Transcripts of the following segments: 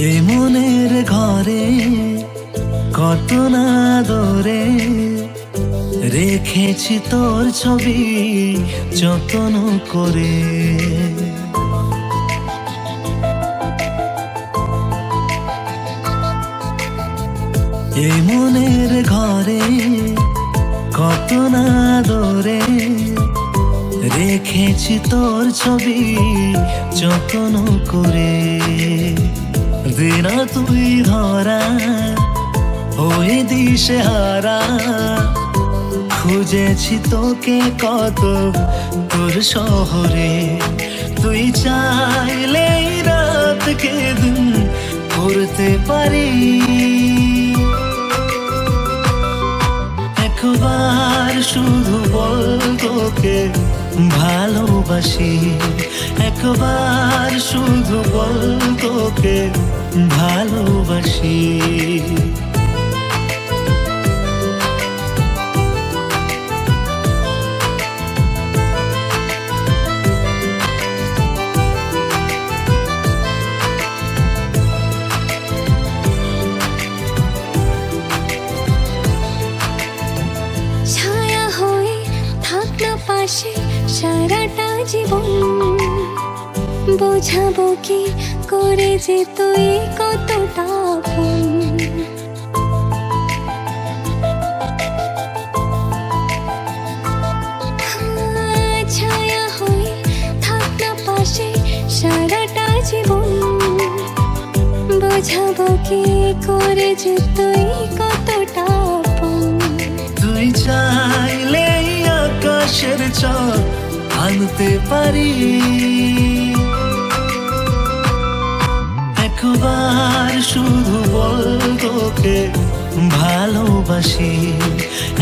এই মনের ঘরে কত না দরে রেখেছি তোর ছবি যত্ন করে। এই মনের ঘরে কত না দরে রেখেছি তোর ছবি যত্ন করে। দিনা তুই ধরা হয়ে দিশে হারা, খুঁজেছি তোকে কত তোর শহরে। তুই চাইলে রাতকে দিন করতে পারি, একবার শুধু বল তোকে ভালোবাসি। একবার শুধু বল তোকে ভালোবাসি। ছায়া হয়ে থাক না পাশে সারাটা জীবন, বোঝাবো কি করে যে তুই কতটা আপন। ছায়া হয়ে থাক না পাশে সারাটা জীবন, বোঝাবো কি করে যে তুই কতটা আপন। তুই চাইলে আকাশের চাঁদ আনতে পারি, একবার শুধু বল তোকে ভালোবাসি।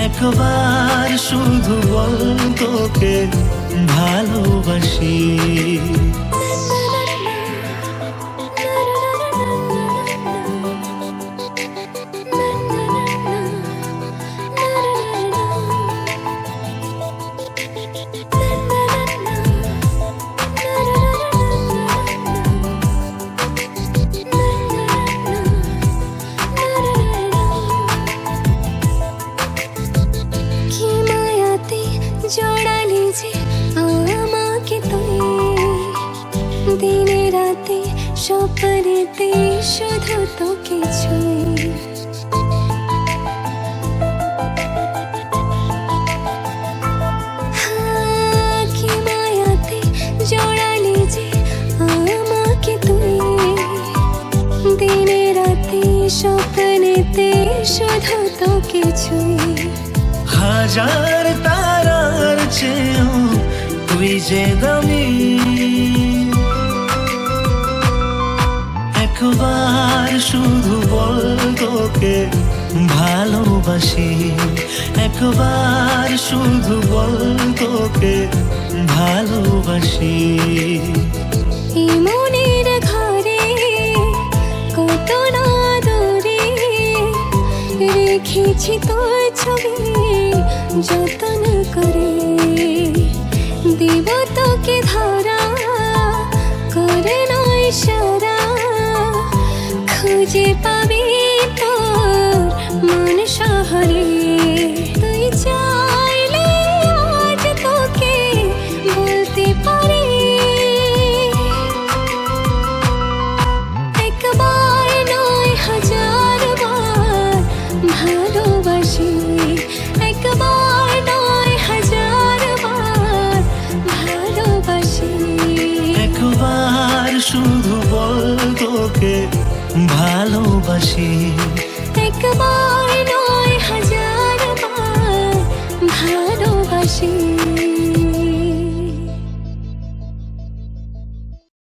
একবার শুধু বল তোকে ভালোবাসি। জড়ালি যে আমাকে তুই, দিনে রাতে স্বপ্নেতে শুধু তোকে ছুঁই। কি মায়াতে জড়ালি যে আমাকে তুই, দিনে রাতে স্বপ্নেতে শুধু তোকে ছুঁই। হাজার তারার চেয়েও তুই যে দামি, একবার শুধু বল তোকে ভালোবাসি। একবার শুধু বল তোকে ভালোবাসি। এই মনের ঘরে কত না দূরে রেখেছি তোর ছবি যত্ন করে। দিব তোকে ধরা করে নয় সারা, খুঁজে পাবি তোর মন শহরে। তুই চাইলে আজ তোকে বলতে পারি, একবার নয় হাজার বার ভালোবাসি। একবার নয় হাজার বার ভালোবাসি। একবার শুধু বল তোকে ভালোবাসি। একবার নয় হাজার বার ভালোবাসি।